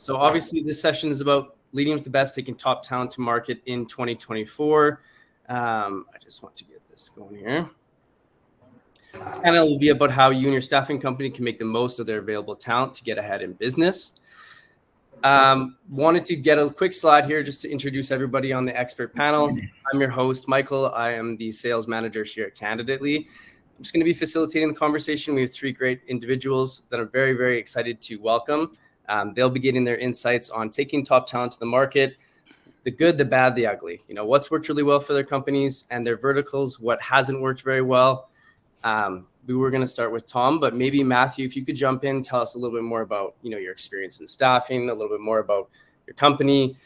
So obviously this session is about leading with the best, taking top talent to market in 2024. I just want to get this going here. This panel will be about how you and your staffing company can make the most of their available talent to get ahead in business. Wanted to get a quick slide here just to introduce everybody on the expert panel. I'm your host, Michael. I am the sales manager here at Candidately. I'm just going to be facilitating the conversation. We have three great individuals that I'm very, very excited to welcome. They'll be getting their insights on taking top talent to the market, the good, the bad, the ugly. You know, what's worked really well for their companies and their verticals, what hasn't worked very well. We were going to start with Tom, but maybe Matthew, if you could jump in, tell us a little bit more about, you know, your experience in staffing, a little bit more about your company,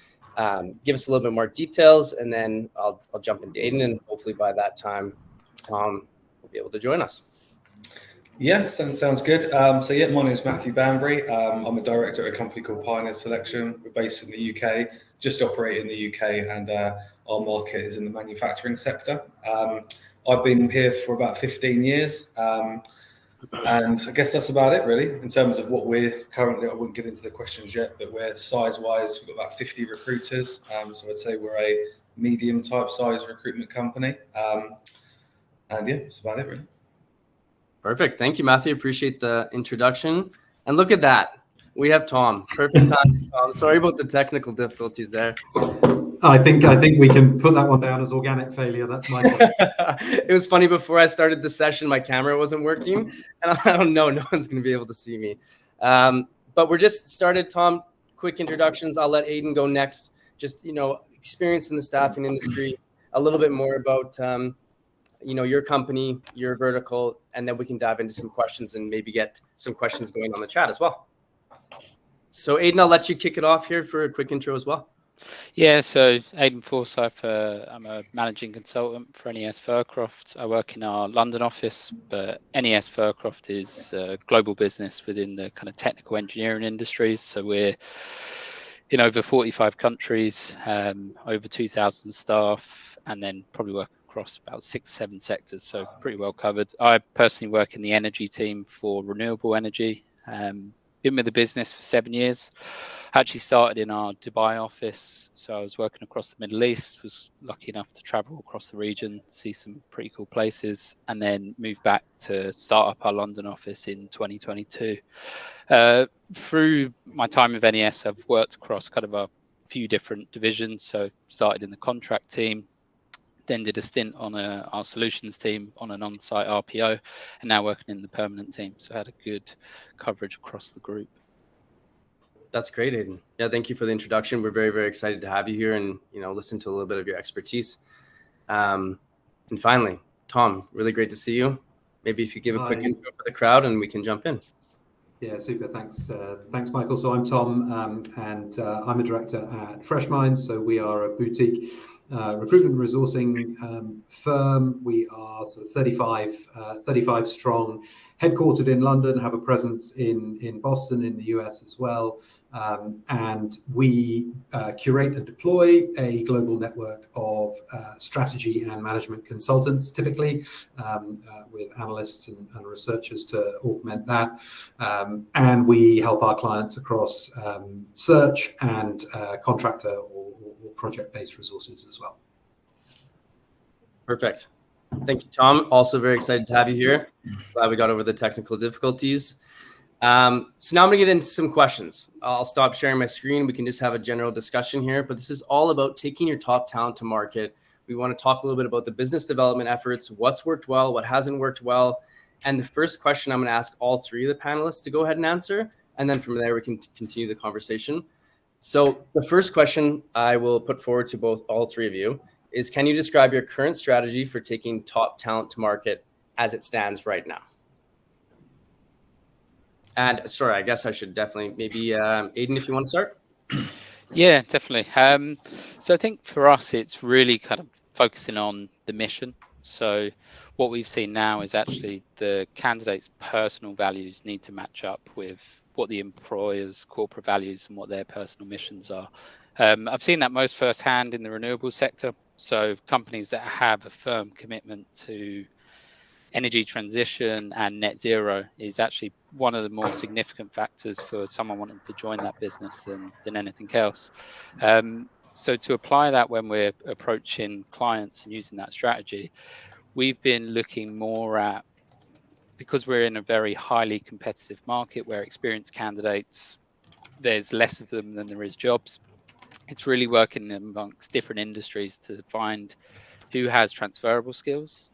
give us a little bit more details, and then I'll jump into Aiden, and hopefully by that time, Tom will be able to join us. Yeah, sounds good. So my name is Matthew Banbury. I'm a director at a company called Pioneer Selection. We're based in the UK, just operate in the UK, and our market is in the manufacturing sector. I've been here for about 15 years, and I guess that's about it really in terms of what we're currently. I wouldn't get into the questions yet, but we're size-wise, we've got about 50 recruiters. So I'd say we're a medium type size recruitment company. And yeah, that's about it really. Perfect. Thank you, Matthew. Appreciate the introduction. And look at that. We have Tom. Perfect time, Tom. Sorry about the technical difficulties there. I think we can put that one down as organic failure. That's my point. It was funny, before I started the session, my camera wasn't working, and I don't know, no one's going to be able to see me. But we're just started, Tom. Quick introductions. I'll let Aiden go next. Just, you know, experience in the staffing industry, a little bit more about, you know, your company, your vertical, and then we can dive into some questions and maybe get some questions going on the chat as well. So Aiden, I'll let you kick it off here for a quick intro as well. Yeah, so Aidan Forsyth, I'm a managing consultant for NES Furcroft. I work in our London office, but NES Furcroft is a global business within the kind of technical engineering industries. So we're in over 45 countries, over 2,000 staff, and then probably work across about 6-7 sectors, so pretty well covered. I personally work in the energy team for renewable energy. Been with the business for 7 years. Actually started in our Dubai office, so I was working across the Middle East, was lucky enough to travel across the region, see some pretty cool places, and then moved back to start up our London office in 2022. Through my time with NES, I've worked across kind of a few different divisions, so started in the contract team, then did a stint on our solutions team on an on-site RPO, and now working in the permanent team. So I had a good coverage across the group. That's great, Aiden. Yeah, thank you for the introduction. We're very, very excited to have you here and, you know, listen to a little bit of your expertise. And finally, Tom, really great to see you. Maybe if you give a quick intro for the crowd and we can jump in. Yeah, super. Thanks, Michael. So I'm Tom, and I'm a director at Fresh Minds. So we are a boutique recruitment resourcing firm. We are sort of 35 strong, headquartered in London, have a presence in Boston in the US as well. And we curate and deploy a global network of strategy and management consultants, typically with analysts and researchers to augment that. And we help our clients across search and contractor or project-based resources as well. Perfect. Thank you, Tom. Also very excited to have you here. Glad we got over the technical difficulties. So now I'm going to get into some questions. I'll stop sharing my screen. We can just have a general discussion here, but this is all about taking your top talent to market. We want to talk a little bit about the business development efforts, what's worked well, what hasn't worked well. And the first question I'm going to ask all three of the panelists to go ahead and answer. And then from there, we can continue the conversation. So the first question I will put forward to all three of you is, can you describe your current strategy for taking top talent to market as it stands right now? And sorry, I guess I should definitely maybe Aiden, if you want to start. Yeah, definitely. So I think for us, it's really kind of focusing on the mission. So what we've seen now is actually the candidate's personal values need to match up with what the employer's corporate values and what their personal missions are. I've seen that most firsthand in the renewable sector. So companies that have a firm commitment to energy transition and net zero is actually one of the more significant factors for someone wanting to join that business than anything else. So to apply that when we're approaching clients and using that strategy, we've been looking more at, because we're in a very highly competitive market where experienced candidates, there's less of them than there is jobs. It's really working amongst different industries to find who has transferable skills,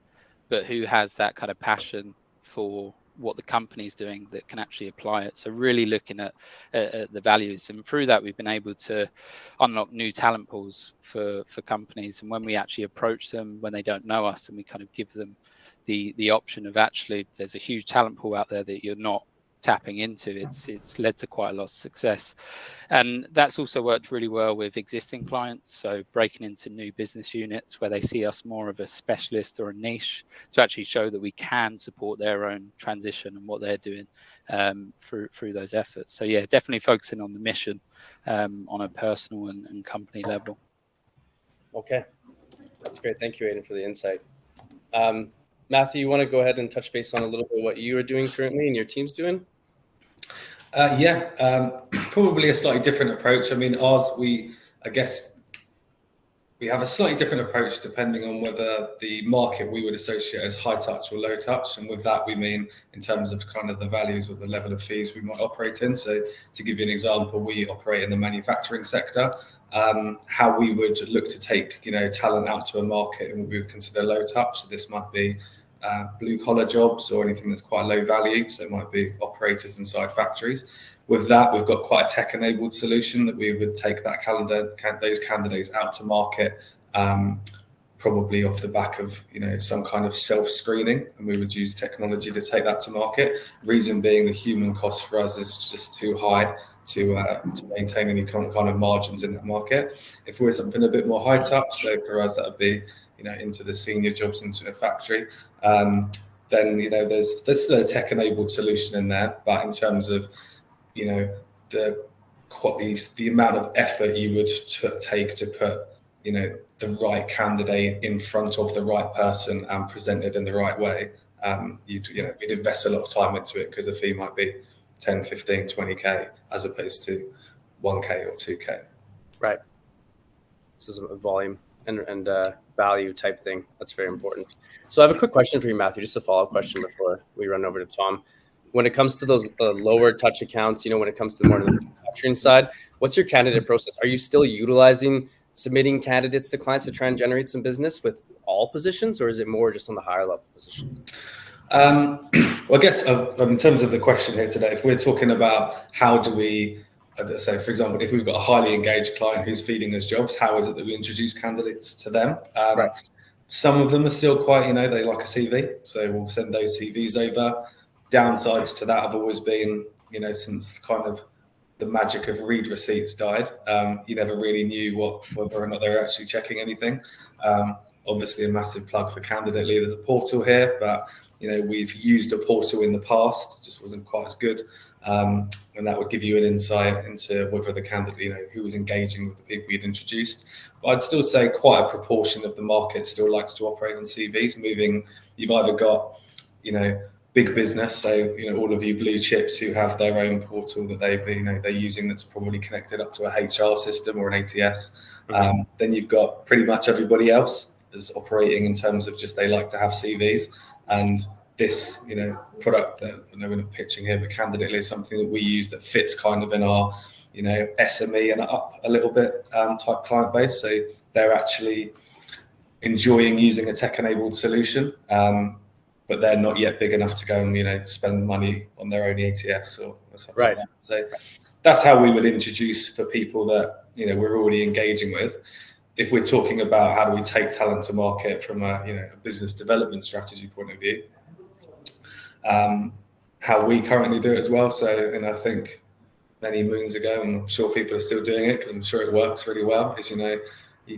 but who has that kind of passion for what the company's doing that can actually apply it. So really looking at the values, and through that we've been able to unlock new talent pools for companies. And when we actually approach them when they don't know us, and we kind of give them the option of, actually there's a huge talent pool out there that you're not tapping into, it's led to quite a lot of success. And that's also worked really well with existing clients, so breaking into new business units where they see us more of a specialist or a niche, to actually show that we can support their own transition and what they're doing through those efforts. So yeah, definitely focusing on the mission on a personal and company level. Okay, that's great. Thank you, Aidan, for the insight. Matthew, you want to go ahead and touch base on a little bit what you are doing currently and your team's doing? Probably a slightly different approach. I mean, I guess we have a slightly different approach depending on whether the market we would associate as high touch or low touch. And with that, we mean in terms of kind of the values or the level of fees we might operate in. So to give you an example, we operate in the manufacturing sector. How we would look to take, talent out to a market and we would consider low touch. So this might be blue collar jobs or anything that's quite low value. So it might be operators inside factories. With that, we've got quite a tech enabled solution that we would take those candidates out to market, probably off the back of, some kind of self screening, and we would use technology to take that to market. Reason being, the human cost for us is just too high to maintain any kind of margins in that market. If we're something a bit more high touch, so for us that would be into the senior jobs into a factory, then there's still a tech enabled solution in there, but in terms of the amount of effort you would take to put the right candidate in front of the right person and present it in the right way, we'd invest a lot of time into it, because the fee might be 10, 15, 20k as opposed to 1k or 2k. Right. This is a volume and value type thing. That's very important. So I have a quick question for you, Matthew, just a follow-up question before we run over to Tom. When it comes to those lower touch accounts, when it comes to more of the manufacturing side, what's your candidate process? Are you still utilizing submitting candidates to clients to try and generate some business with all positions, or is it more just on the higher level positions? Well, I guess in terms of the question here today, if we're talking about how do we, say, for example, if we've got a highly engaged client who's feeding us jobs, how is it that we introduce candidates to them? Right. Some of them are still quite, they like a CV, so we'll send those CVs over. Downsides to that have always been, since kind of the magic of read receipts died, you never really knew whether or not they were actually checking anything. Obviously, a massive plug for Candidate.ly. There's a portal here, but we've used a portal in the past, it just wasn't quite as good. And that would give you an insight into whether the candidate, who was engaging with the people you'd introduced. But I'd still say quite a proportion of the market still likes to operate on CVs. You've either got, big business, so all of you blue chips who have their own portal that they're using that's probably connected up to a HR system or an ATS. Mm-hmm. Then you've got pretty much everybody else is operating in terms of just they like to have CVs, and this product that we're not pitching here, but Candidate.ly is something that we use that fits kind of in our SME and up a little bit type client base. So they're actually enjoying using a tech enabled solution. But they're not yet big enough to go and spend money on their own ATS or something. Right. Like that. So that's how we would introduce for people that we're already engaging with. If we're talking about how do we take talent to market from a business development strategy point of view, how we currently do it as well. So, I think many moons ago, and I'm sure people are still doing it because I'm sure it works really well, is you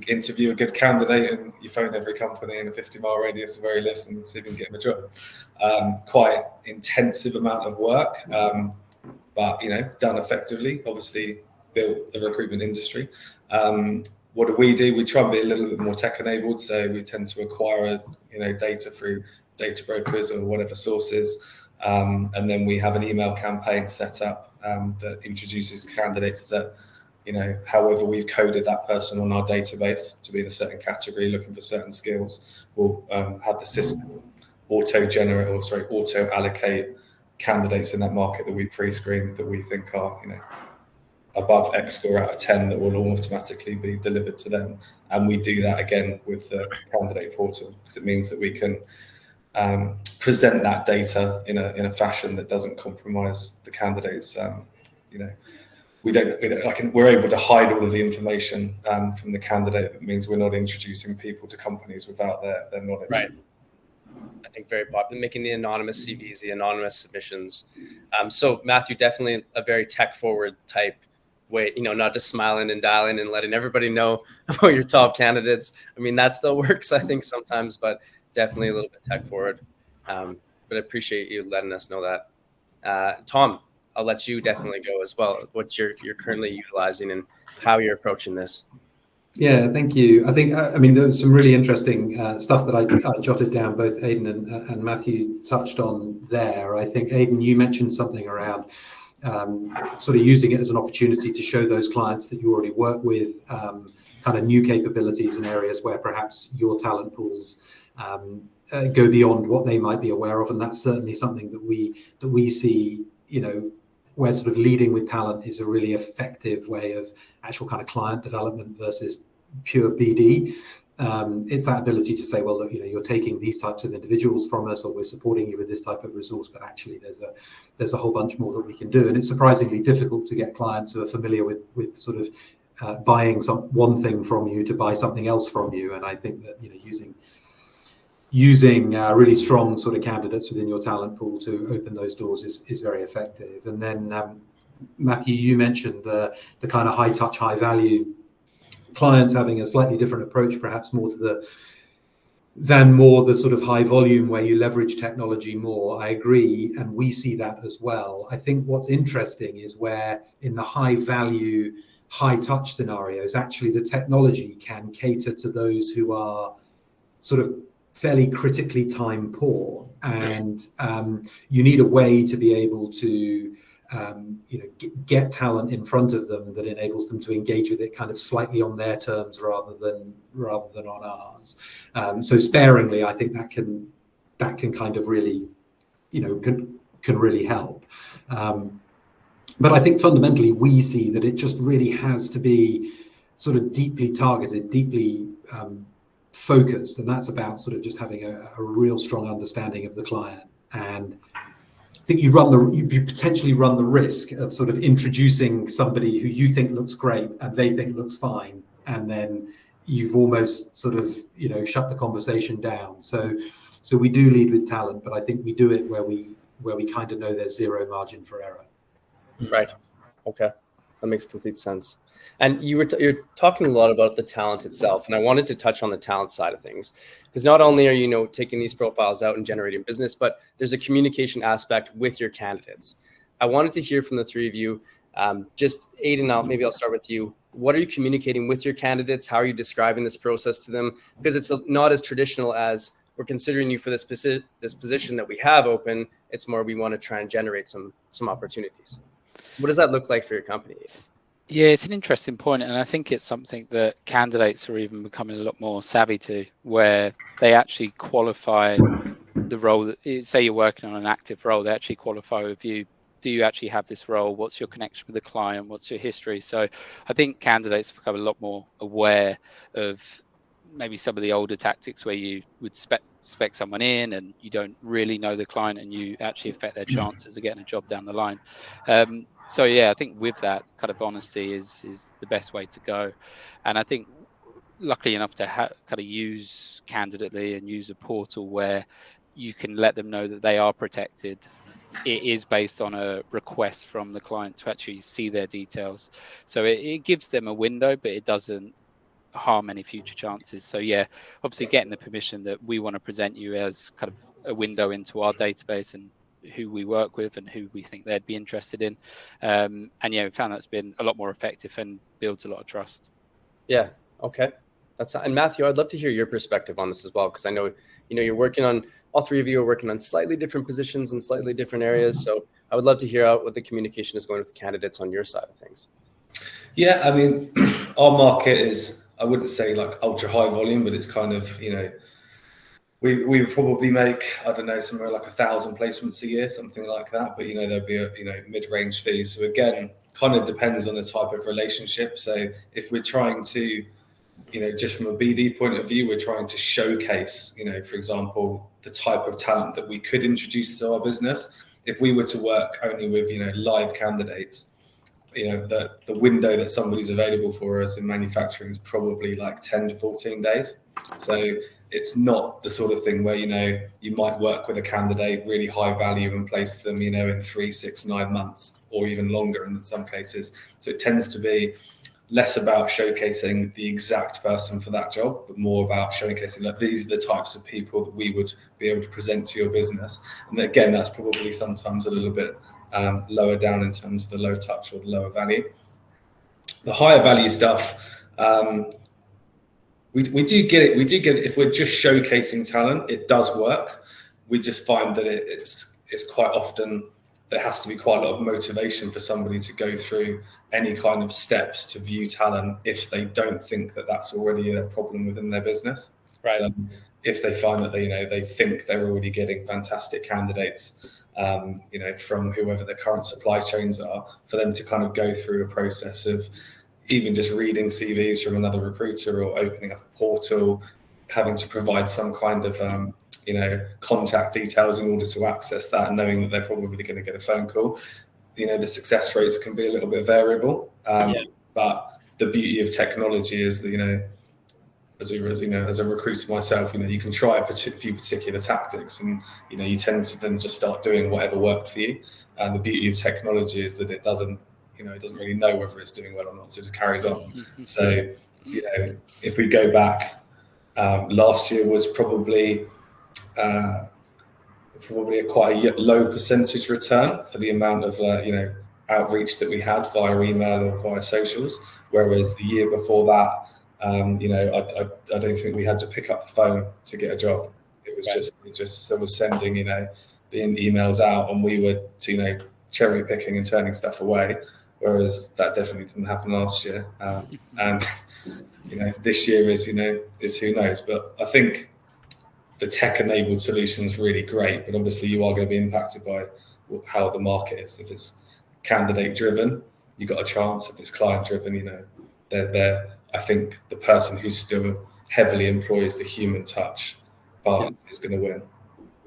interview a good candidate and you phone every company in a 50-mile radius of where he lives and see if you can get him a job. Quite intensive amount of work, but done effectively. Obviously, built the recruitment industry. What do? We try and be a little bit more tech enabled, so we tend to acquire data through data brokers or whatever sources. And then we have an email campaign set up that introduces candidates that, however we've coded that person on our database to be in a certain category, looking for certain skills, we'll have the system auto allocate candidates in that market that we pre-screen that we think are, above X score out of 10 that will automatically be delivered to them. And we do that again with the candidate portal because it means that we can present that data in a fashion that doesn't compromise the candidates. We're able to hide all of the information from the candidate. That means we're not introducing people to companies without their knowledge. Right. I think very popular, making the anonymous CVs, the anonymous submissions. So Matthew, definitely a very tech forward type way, not just smiling and dialing and letting everybody know about your top candidates. I mean, that still works, I think, sometimes, but definitely a little bit tech forward. But I appreciate you letting us know that. Tom, I'll let you definitely go as well. What you're currently utilizing and how you're approaching this. Yeah, thank you. I think, there's some really interesting stuff that I jotted down, both Aidan and Matthew touched on there. I think, Aidan, you mentioned something around sort of using it as an opportunity to show those clients that you already work with kind of new capabilities in areas where perhaps your talent pools go beyond what they might be aware of. And that's certainly something that we see, where sort of leading with talent is a really effective way of actual kind of client development versus pure BD. It's that ability to say, well, look, you're taking these types of individuals from us, or we're supporting you with this type of resource, but actually there's a whole bunch more that we can do. And it's surprisingly difficult to get clients who are familiar with sort of buying one thing from you to buy something else from you. And I think that, using really strong sort of candidates within your talent pool to open those doors is very effective. And then Matthew, you mentioned the kind of high touch, high value clients having a slightly different approach, perhaps more to the sort of high volume where you leverage technology more. I agree, and we see that as well. I think what's interesting is where in the high value, high touch scenarios, actually the technology can cater to those who are sort of fairly critically time poor, and you need a way to be able to get talent in front of them that enables them to engage with it kind of slightly on their terms rather than on ours. So sparingly, I think that can kind of really can really help. But I think fundamentally we see that it just really has to be sort of deeply targeted, deeply focused, and that's about sort of just having a real strong understanding of the client. And I think you potentially run the risk of sort of introducing somebody who you think looks great and they think looks fine, and then you've almost sort of shut the conversation down. So we do lead with talent, but I think we do it where we kind of know there's zero margin for error. Right. Okay, that makes complete sense. And you're talking a lot about the talent itself, and I wanted to touch on the talent side of things, because not only are you taking these profiles out and generating business, but there's a communication aspect with your candidates. I wanted to hear from the three of you. Just Aidan, maybe I'll start with you. What are you communicating with your candidates? How are you describing this process to them? Because it's not as traditional as we're considering you for this position that we have open. It's more we want to try and generate some opportunities. So what does that look like for your company? Yeah, it's an interesting point, and I think it's something that candidates are even becoming a lot more savvy to, where they actually qualify the role. That, say you're working on an active role, they actually qualify with you. Do you actually have this role? What's your connection with the client? What's your history? So I think candidates have become a lot more aware of maybe some of the older tactics where you would spec someone in and you don't really know the client and you actually affect their chances of getting a job down the line. So yeah, I think with that kind of honesty is the best way to go. And I think luckily enough to kind of use Candidately and use a portal where you can let them know that they are protected. It is based on a request from the client to actually see their details. So it gives them a window, but it doesn't harm any future chances. So yeah, obviously getting the permission that we want to present you as kind of a window into our database and who we work with and who we think they'd be interested in. And yeah, we found that's been a lot more effective and builds a lot of trust. Yeah. Okay. And Matthew, I'd love to hear your perspective on this as well, because I know, you're working on, all three of you are working on slightly different positions in slightly different areas. So I would love to hear what the communication is going with the candidates on your side of things. Yeah, I mean, our market is, I wouldn't say like ultra high volume, but it's kind of, we probably make, I don't know, somewhere like 1,000 placements a year, something like that. But, there'll be a, mid-range fees. So again, kind of depends on the type of relationship. So if we're trying to, just from a BD point of view, we're trying to showcase, for example, the type of talent that we could introduce to our business. If we were to work only with, live candidates, the window that somebody's available for us in manufacturing is probably like 10 to 14 days. So it's not the sort of thing where, you might work with a candidate, really high value, and place them, in 3, 6, 9 months, or even longer in some cases. So it tends to be less about showcasing the exact person for that job, but more about showcasing that these are the types of people that we would be able to present to your business. And again, that's probably sometimes a little bit lower down in terms of the low touch or the lower value. The higher value stuff, we do get it. We do get it. If we're just showcasing talent, it does work. We just find that it's quite often there has to be quite a lot of motivation for somebody to go through any kind of steps to view talent if they don't think that that's already a problem within their business. Right. So if they find that they think they're already getting fantastic candidates, from whoever their current supply chains are, for them to kind of go through a process of even just reading CVs from another recruiter or opening up a portal, having to provide some kind of contact details in order to access that, and knowing that they're probably going to get a phone call. The success rates can be a little bit variable, but the beauty of technology is that, as a recruiter myself, you can try a few particular tactics, and you tend to then just start doing whatever worked for you. And the beauty of technology is that it doesn't really know whether it's doing well or not, so it just carries on. So if we go back, last year was probably quite a low percentage return for the amount of outreach that we had via email or via socials, whereas the year before that, I don't think we had to pick up the phone to get a job. It was just sending the emails out, and we were cherry picking and turning stuff away, whereas that definitely didn't happen last year. And this year is who knows. But I think the tech-enabled solution is really great, but obviously you are going to be impacted by how the market is. If it's candidate-driven, you've got a chance. If it's client-driven, I think the person who still heavily employs the human touch part is going to win.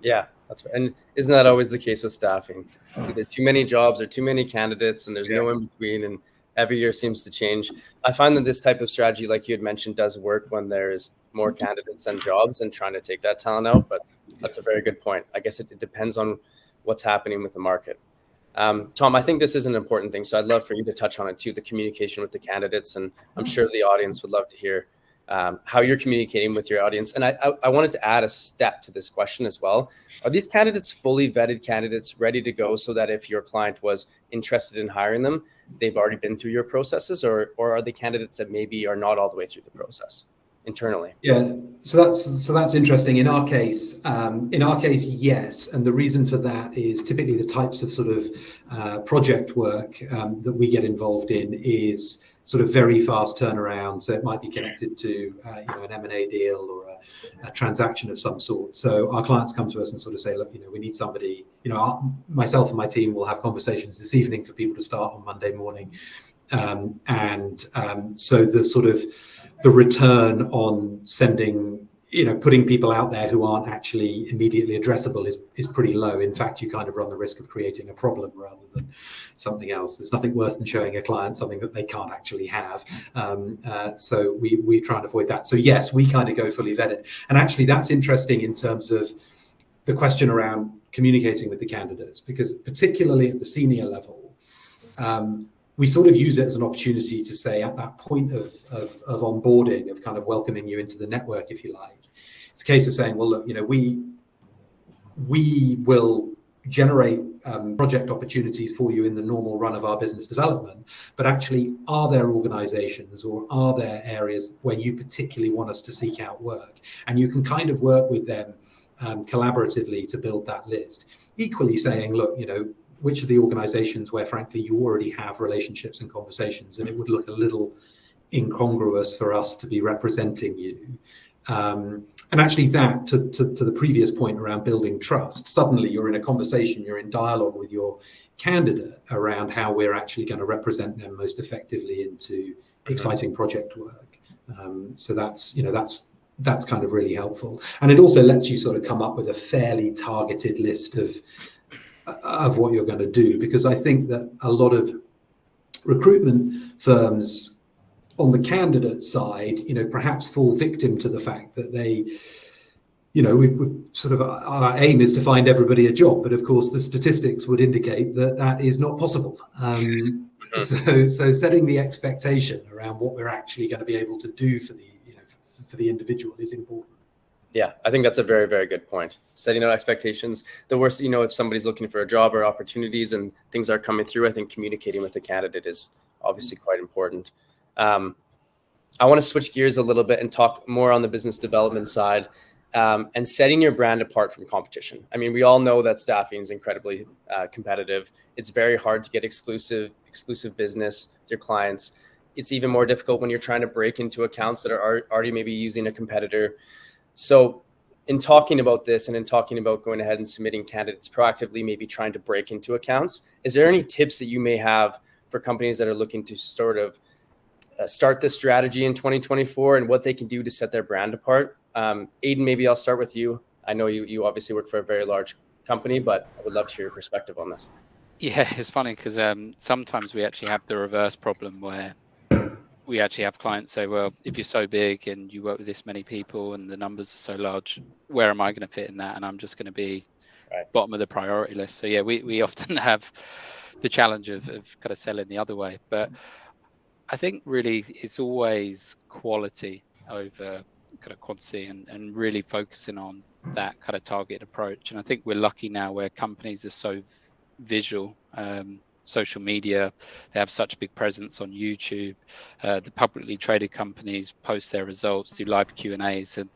Yeah, that's right. And isn't that always the case with staffing? It's either too many jobs or too many candidates, and there's no in between, and every year seems to change. I find that this type of strategy, like you had mentioned, does work when there's more candidates than jobs and trying to take that talent out. But that's a very good point. I guess it depends on what's happening with the market. Tom, I think this is an important thing, so I'd love for you to touch on it too, the communication with the candidates, and I'm sure the audience would love to hear how you're communicating with your audience. And I wanted to add a step to this question as well. Are these candidates fully vetted candidates, ready to go, so that if your client was interested in hiring them, they've already been through your processes, or are they candidates that maybe are not all the way through the process internally? Yeah, so that's interesting. In our case, yes, and the reason for that is typically the types of sort of project work that we get involved in is sort of very fast turnaround. So it might be connected to an M&A deal or a transaction of some sort. So our clients come to us and sort of say, look, we need somebody. Myself and my team will have conversations this evening for people to start on Monday morning, so the sort of the return on sending, putting people out there who aren't actually immediately addressable is pretty low. In fact, you kind of run the risk of creating a problem rather than something else. There's nothing worse than showing a client something that they can't actually have. So we try and avoid that. So yes, we kind of go fully vetted. And actually that's interesting in terms of the question around communicating with the candidates, because particularly at the senior level, we sort of use it as an opportunity to say at that point of onboarding, of kind of welcoming you into the network, if you like. It's a case of saying, well, look, we will generate project opportunities for you in the normal run of our business development, but actually, are there organizations or are there areas where you particularly want us to seek out work? And you can kind of work with them collaboratively to build that list. Equally saying, look, which are the organizations where, frankly, you already have relationships and conversations, and it would look a little incongruous for us to be representing you. And actually that, to the previous point around building trust, suddenly you're in a conversation, you're in dialogue with your candidate around how we're actually going to represent them most effectively into exciting project work. So that's kind of really helpful. And it also lets you sort of come up with a fairly targeted list of what you're going to do, because I think that a lot of recruitment firms on the candidate side, perhaps fall victim to the fact that they, we would sort of, our aim is to find everybody a job, but of course the statistics would indicate that that is not possible. So setting the expectation around what we're actually going to be able to do for the individual is important. Yeah, I think that's a very, very good point. Setting out expectations. The worst, if somebody's looking for a job or opportunities and things are coming through, I think communicating with the candidate is obviously quite important. I want to switch gears a little bit and talk more on the business development side, and setting your brand apart from competition. I mean, we all know that staffing is incredibly competitive. It's very hard to get exclusive business with your clients. It's even more difficult when you're trying to break into accounts that are already maybe using a competitor. So in talking about this and in talking about going ahead and submitting candidates proactively, maybe trying to break into accounts, is there any tips that you may have for companies that are looking to sort of start this strategy in 2024 and what they can do to set their brand apart? Aidan, maybe I'll start with you. I know you obviously work for a very large company, but I would love to hear your perspective on this. Yeah, it's funny because sometimes we actually have the reverse problem where we actually have clients say, well, if you're so big and you work with this many people and the numbers are so large, where am I going to fit in that? And I'm just going to be bottom of the priority list. So yeah, we often have the challenge of kind of selling the other way. But I think really it's always quality over kind of quantity, and really focusing on that kind of target approach. And I think we're lucky now where companies are so visual. Social media, they have such a big presence on YouTube. The publicly traded companies post their results, do live Q&As, and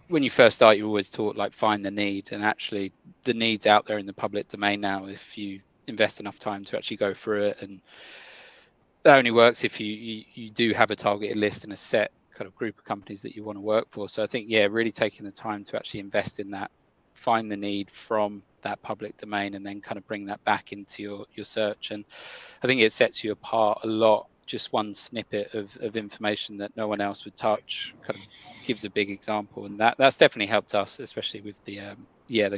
when you first start, you're always taught like find the need, and actually the need's out there in the public domain now if you invest enough time to actually go through it. And that only works if you do have a targeted list and a set kind of group of companies that you want to work for. So I think, yeah, really taking the time to actually invest in that, find the need from that public domain, and then kind of bring that back into your search. And I think it sets you apart a lot. Just one snippet of information that no one else would touch kind of gives a big example. And that's definitely helped us, especially with the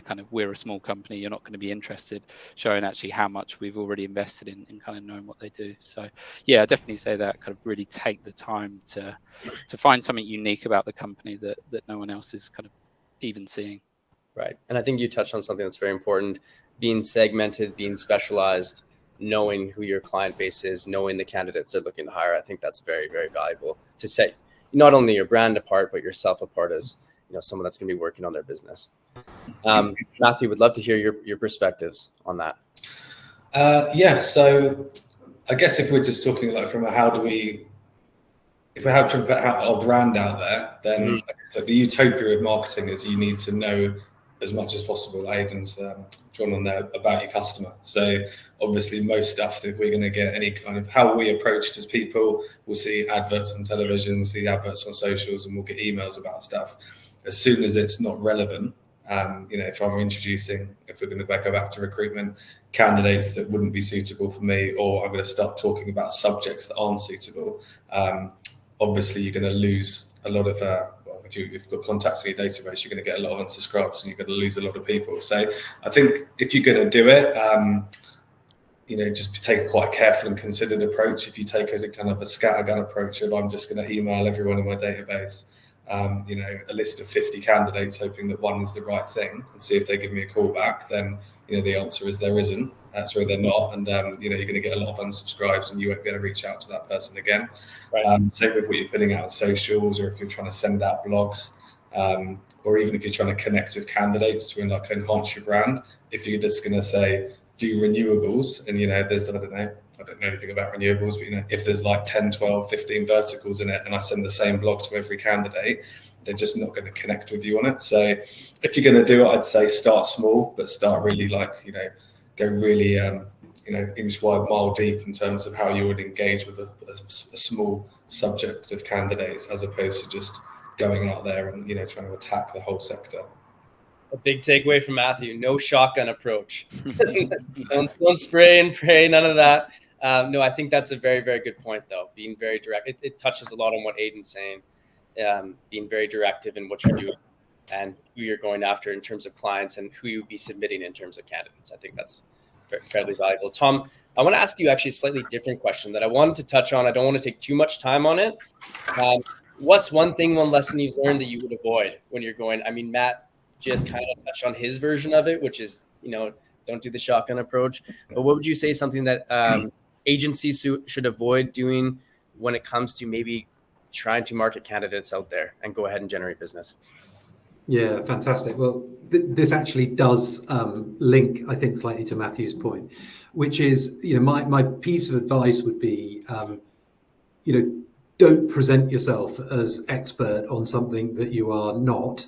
kind of, we're a small company, you're not going to be interested, showing actually how much we've already invested in kind of knowing what they do. So yeah, I definitely say that, kind of really take the time to find something unique about the company that no one else is kind of even seeing. Right. And I think you touched on something that's very important, being segmented, being specialized, knowing who your client base is, knowing the candidates they're looking to hire. I think that's very, very valuable to set not only your brand apart, but yourself apart as, someone that's going to be working on their business. Matthew, would love to hear your perspectives on that. So I guess if we're just talking like from if we have to put our brand out there, then the utopia of marketing is you need to know as much as possible. Aidan's drawn on there about your customer. So obviously most stuff that we're going to get, any kind of how we approached as people, we'll see adverts on television, we'll see adverts on socials, and we'll get emails about stuff. As soon as it's not relevant, if we're going to go back to recruitment, candidates that wouldn't be suitable for me, or I'm going to start talking about subjects that aren't suitable, obviously you're going to lose a lot of, if you've got contacts in your database, you're going to get a lot of unsubscribes and you're going to lose a lot of people. So I think if you're going to do it, just take quite a careful and considered approach. If you take as a kind of a scattergun approach of I'm just going to email everyone in my database, a list of 50 candidates, hoping that one is the right thing, and see if they give me a call back, then the answer is there isn't. Sorry, they're not, and you're going to get a lot of unsubscribes, and you won't be able to reach out to that person again. Right. Same with what you're putting out on socials, or if you're trying to send out blogs. or even if you're trying to connect with candidates to like enhance your brand, if you're just going to say do renewables, and there's I don't know anything about renewables, but if there's like 10, 12, 15 verticals in it, and I send the same blog to every candidate, they're just not going to connect with you on it. So if you're going to do it, I'd say start small, but start really go really inch wide, mile deep in terms of how you would engage with a small subject of candidates, as opposed to just going out there and trying to attack the whole sector. A big takeaway from Matthew: no shotgun approach. don't spray and pray, none of that. No, I think that's a very, very good point, though. Being very direct, it touches a lot on what Aidan's saying. Being very directive in what you're doing and who you're going after in terms of clients and who you'd be submitting in terms of candidates. I think that's fairly valuable. Tom, I want to ask you actually a slightly different question that I wanted to touch on. I don't want to take too much time on it. What's one lesson you've learned that you would avoid when you're going? I mean, Matt just kind of touched on his version of it, which is, don't do the shotgun approach. But what would you say something that agencies should avoid doing when it comes to maybe trying to market candidates out there and go ahead and generate business? Yeah, fantastic. Well, this actually does link, I think, slightly to Matthew's point, which is, my piece of advice would be, don't present yourself as expert on something that you are not.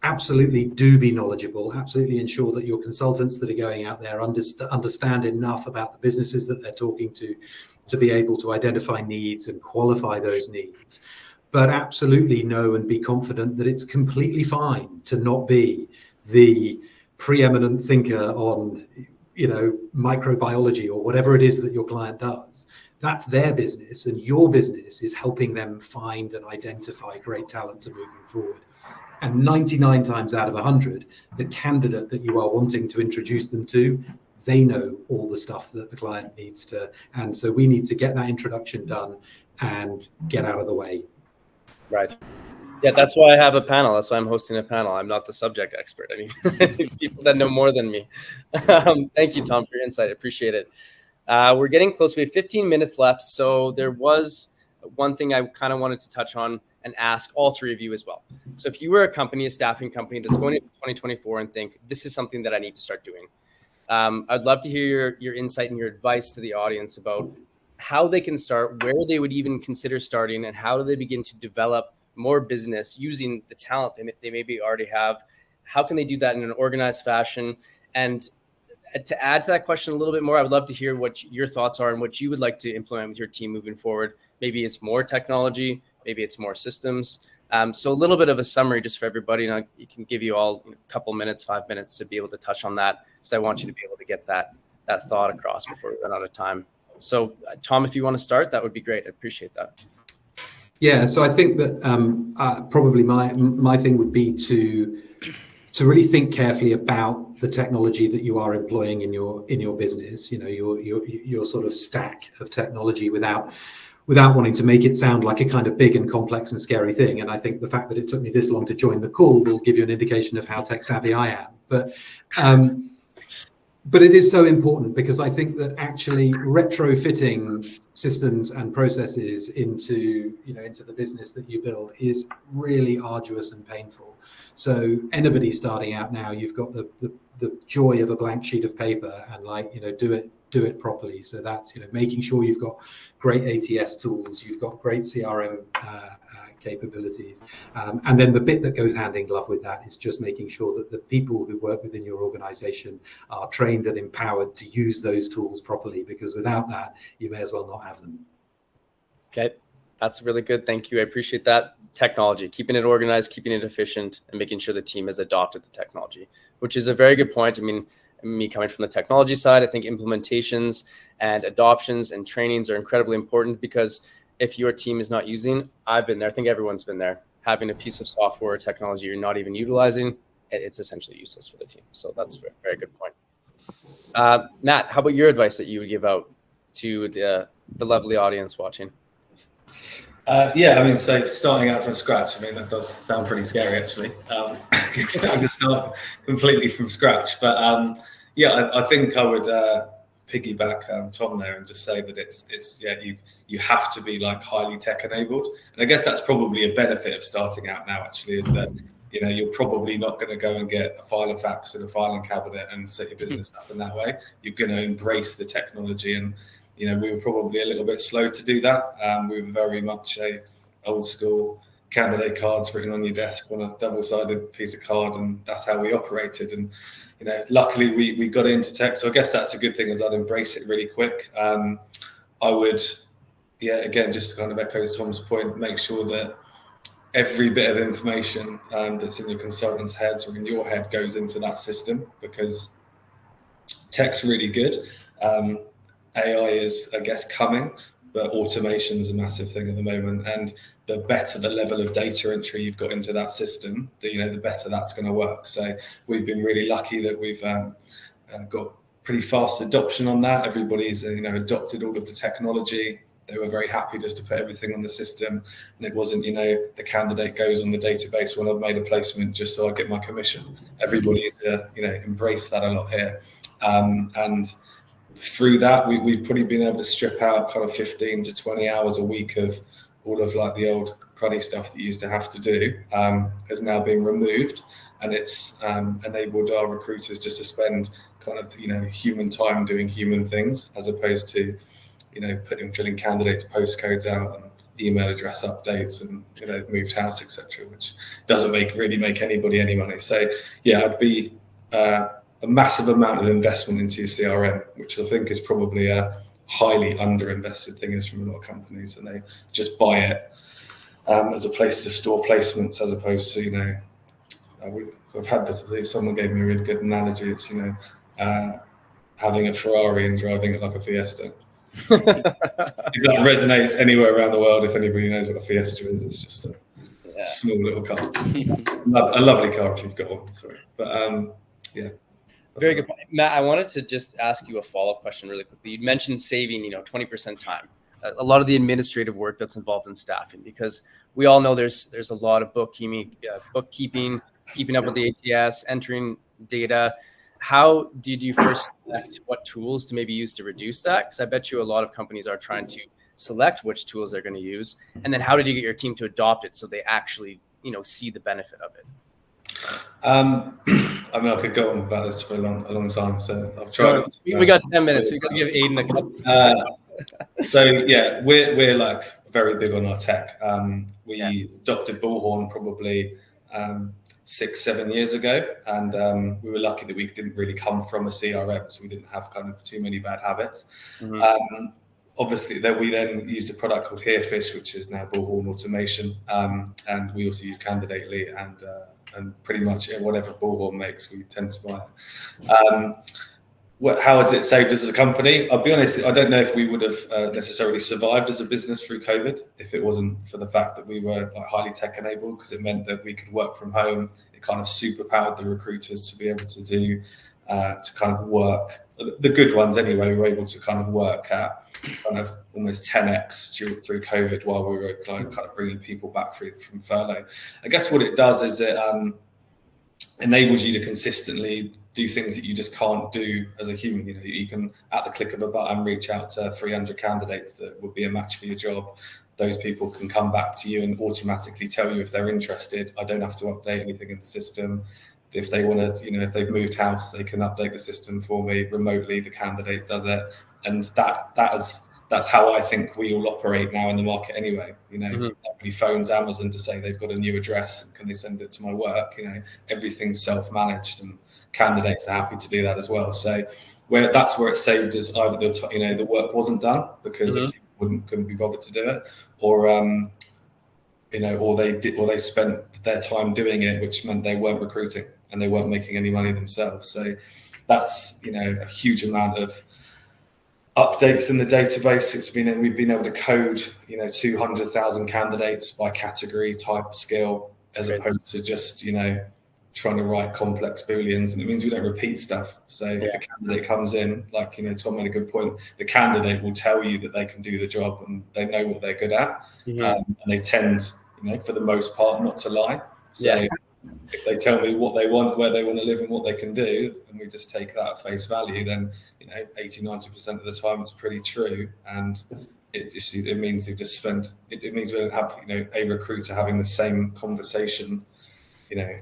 Absolutely do be knowledgeable. Absolutely ensure that your consultants that are going out there understand enough about the businesses that they're talking to be able to identify needs and qualify those needs. But absolutely know and be confident that it's completely fine to not be the preeminent thinker on, microbiology or whatever it is that your client does. That's their business, and your business is helping them find and identify great talent to move them forward. And 99 times out of 100, the candidate that you are wanting to introduce them to, they know all the stuff that the client needs to. And so we need to get that introduction done and get out of the way. Right. Yeah, that's why I have a panel. That's why I'm hosting a panel. I'm not the subject expert. I mean, people that know more than me. Thank you, Tom, for your insight. I appreciate it. We're getting close. We have 15 minutes left. So there was one thing I kind of wanted to touch on and ask all three of you as well. So if you were a staffing company that's going into 2024 and think, this is something that I need to start doing, I'd love to hear your insight and your advice to the audience about how they can start, where they would even consider starting, and how do they begin to develop more business using the talent and if they maybe already have, how can they do that in an organized fashion? And to add to that question a little bit more, I would love to hear what your thoughts are and what you would like to implement with your team moving forward. Maybe it's more technology, maybe it's more systems. So a little bit of a summary just for everybody, and I can give you all a couple minutes, 5 minutes to be able to touch on that, because I want you to be able to get that thought across before we run out of time. So Tom, if you want to start, that would be great. I appreciate that. Yeah, so I think that probably my thing would be to really think carefully about the technology that you are employing in your business. Your sort of stack of technology without wanting to make it sound like a kind of big and complex and scary thing. And I think the fact that it took me this long to join the call will give you an indication of how tech savvy I am. But it is so important, because I think that actually retrofitting systems and processes into the business that you build is really arduous and painful. So anybody starting out now, you've got the joy of a blank sheet of paper and do it properly. So that's making sure you've got great ATS tools, you've got great CRM capabilities, and then the bit that goes hand in glove with that is just making sure that the people who work within your organization are trained and empowered to use those tools properly, because without that you may as well not have them. Okay, that's really good. Thank you. I appreciate that. Technology, keeping it organized, keeping it efficient, and making sure the team has adopted the technology, which is a very good point. I mean, me coming from the technology side, I think implementations and adoptions and trainings are incredibly important, because if your team is not using, I've been there, I think everyone's been there, having a piece of software or technology you're not even utilizing, it's essentially useless for the team. So that's a very good point. Matt, how about your advice that you would give out to the lovely audience watching? So starting out from scratch, that does sound pretty scary, actually. To start completely from scratch. But I think I would piggyback Tom there and just say that it's you have to be like highly tech enabled, and I guess that's probably a benefit of starting out now. Actually, is that you're probably not going to go and get a filing fax and a filing cabinet and set your business up in that way. You're going to embrace the technology, and we were probably a little bit slow to do that. We were very much a old school candidate cards written on your desk on a double-sided piece of card, and that's how we operated. And luckily we got into tech, so I guess that's a good thing, is I'd embrace it really quick. I would, again, just to kind of echo Tom's point, make sure that every bit of information that's in your consultant's heads or in your head goes into that system, because tech's really good. AI is, I guess, coming, but automation is a massive thing at the moment. And the better the level of data entry you've got into that system, the better that's going to work. So we've been really lucky that we've got pretty fast adoption on that. Everybody's adopted all of the technology. They were very happy just to put everything on the system, and it wasn't the candidate goes on the database when I've made a placement just so I get my commission. Everybody's embraced that a lot here, and through that we've probably been able to strip out kind of 15 to 20 hours a week of all of like the old cruddy stuff that you used to have to do, has now been removed, and it's enabled our recruiters just to spend kind of human time doing human things, as opposed to filling candidates' postcodes out and email address updates and moved house, etc., which doesn't really make anybody any money. So I'd be a massive amount of investment into your CRM, which I think is probably a highly underinvested thing is from a lot of companies, and they just buy it as a place to store placements, as opposed to so I've had this. I think someone gave me a really good analogy. It's having a Ferrari and driving it like a Fiesta. If that resonates anywhere around the world, if anybody knows what a Fiesta is, it's just a small little car. A lovely car if you've got one. Sorry, but Very good point. Matt, I wanted to just ask you a follow-up question really quickly. You mentioned saving 20% time, a lot of the administrative work that's involved in staffing, because we all know there's a lot of bookkeeping, keeping up with the ATS, entering data. How did you first select what tools to maybe use to reduce that? Because I bet you a lot of companies are trying to select which tools they're going to use. And then how did you get your team to adopt it so they actually, see the benefit of it? I mean, I could go on about this for a long time, so I'll try. We got 10 minutes. We got to give Aiden a couple. We're like very big on our tech. We adopted Bullhorn probably 6-7 years ago, and we were lucky that we didn't really come from a CRM, so we didn't have kind of too many bad habits. Mm-hmm. Obviously, we then used a product called Herefish, which is now Bullhorn Automation, and we also use Candidately and pretty much whatever Bullhorn makes, we tend to buy it. How has it saved us as a company? I'll be honest, I don't know if we would have necessarily survived as a business through COVID if it wasn't for the fact that we were highly tech enabled, because it meant that we could work from home. It kind of superpowered the recruiters to be able to do to kind of work. The good ones anyway were able to kind of work at kind of almost 10x through COVID while we were kind of bringing people back from furlough. I guess what it does is it enables you to consistently do things that you just can't do as a human. You can, at the click of a button, reach out to 300 candidates that would be a match for your job. Those people can come back to you and automatically tell you if they're interested. I don't have to update anything in the system. If they want to, if they've moved house, they can update the system for me remotely. The candidate does it, and that's how I think we all operate now in the market. Anyway, nobody phones Amazon to say they've got a new address and can they send it to my work. Everything's self-managed, and candidates are happy to do that as well. So that's where it saved us. Either the work wasn't done because if you couldn't be bothered to do it, or or they spent their time doing it, which meant they weren't recruiting and they weren't making any money themselves. So that's a huge amount of updates in the database. We've been able to code 200,000 candidates by category, type, skill, as opposed to just trying to write complex booleans, and it means we don't repeat stuff. So if a candidate comes in, like Tom made a good point, the candidate will tell you that they can do the job and they know what they're good at, and they tend, for the most part, not to lie. So if they tell me what they want, where they want to live, and what they can do, and we just take that at face value, then 80-90% of the time it's pretty true, and it means they just spend. It means we don't have a recruiter having the same conversation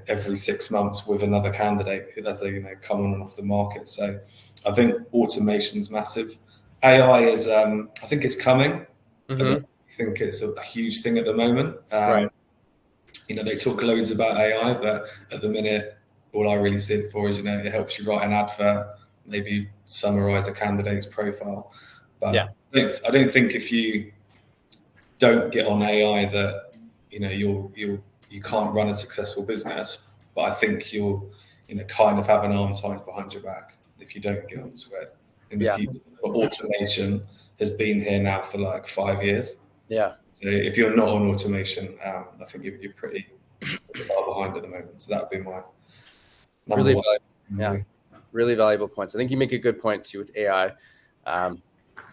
every 6 months with another candidate as they come on and off the market. So I think automation's massive. AI is I think it's coming. I don't think it's a huge thing at the moment. Right. They talk loads about AI, but at the minute, all I really see it for is, it helps you write an advert, maybe summarize a candidate's profile. But Yeah. I don't think if you don't get on AI that, you can't run a successful business. But I think you'll, kind of have an arm tied behind your back if you don't get onto it in the future. But automation has been here now for like 5 years. Yeah. So if you're not on automation, I think you're pretty far behind at the moment. So that would be my number Really one. Really valuable points. I think you make a good point too with AI.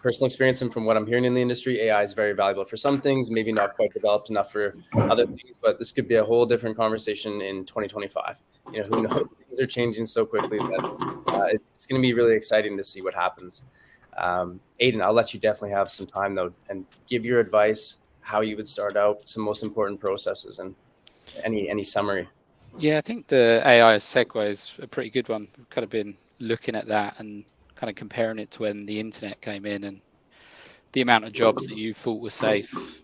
Personal experience and from what I'm hearing in the industry, AI is very valuable for some things, maybe not quite developed enough for other things, but this could be a whole different conversation in 2025. Who knows? Things are changing so quickly that it's going to be really exciting to see what happens. Aidan, I'll let you definitely have some time though, and give your advice, how you would start out, some most important processes, and any summary. Yeah, I think the AI segue is a pretty good one. We've kind of been looking at that and kind of comparing it to when the internet came in and the amount of jobs that you thought were safe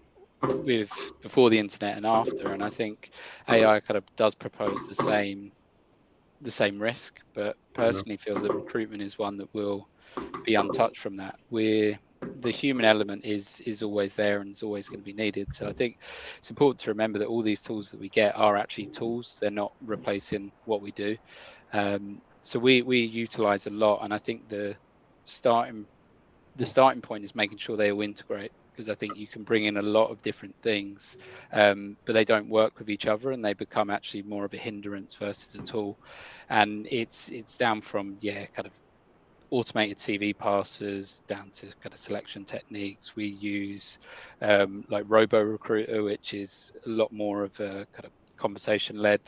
with before the internet and after. And I think AI kind of does propose the same risk, but personally feel that recruitment is one that will be untouched from that. The human element is always there and is always going to be needed. So I think it's important to remember that all these tools that we get are actually tools. They're not replacing what we do. So we utilize a lot, and I think the starting point is making sure they all integrate, because I think you can bring in a lot of different things, but they don't work with each other, and they become actually more of a hindrance versus a tool. And it's down from kind of automated CV passes down to kind of selection techniques. We use like Robo Recruiter, which is a lot more of a kind of conversation led.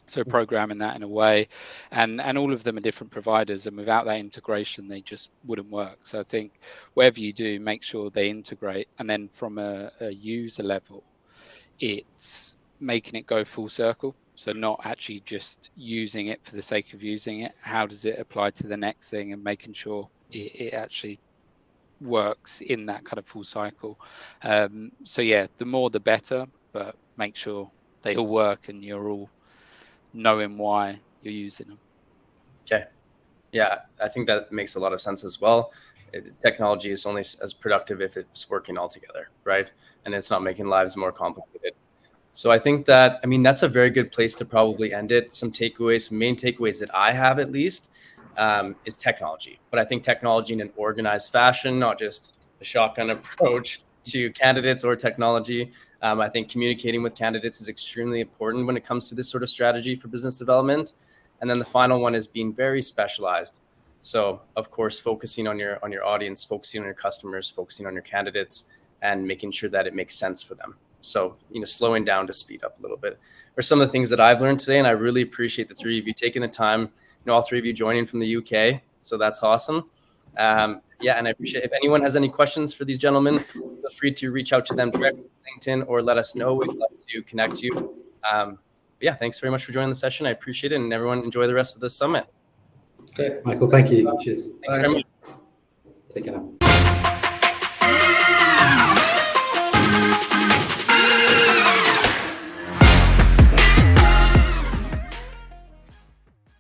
So programming that in a way, and all of them are different providers, and without that integration, they just wouldn't work. So I think whatever you do, make sure they integrate, and then from a user level, it's making it go full circle. So not actually just using it for the sake of using it. How does it apply to the next thing, and making sure it actually works in that kind of full cycle. So yeah, the more the better, but make sure they all work and you're all knowing why you're using them. Okay. Yeah, I think that makes a lot of sense as well. Technology is only as productive if it's working all together, right? And it's not making lives more complicated. So I think that's a very good place to probably end it. Some main takeaways that I have at least is technology. But I think technology in an organized fashion, not just a shotgun approach to candidates or technology. I think communicating with candidates is extremely important when it comes to this sort of strategy for business development. And then the final one is being very specialized. So, of course, focusing on your audience, focusing on your customers, focusing on your candidates, and making sure that it makes sense for them. So, slowing down to speed up a little bit are some of the things that I've learned today. And I really appreciate the three of you taking the time, all three of you joining from the UK. So that's awesome. And I appreciate if anyone has any questions for these gentlemen, feel free to reach out to them directly on LinkedIn or let us know. We'd love to connect you. Thanks very much for joining the session. I appreciate it. And everyone enjoy the rest of the summit. Okay. Michael, thank you. Cheers. Thank you very much. Take care now.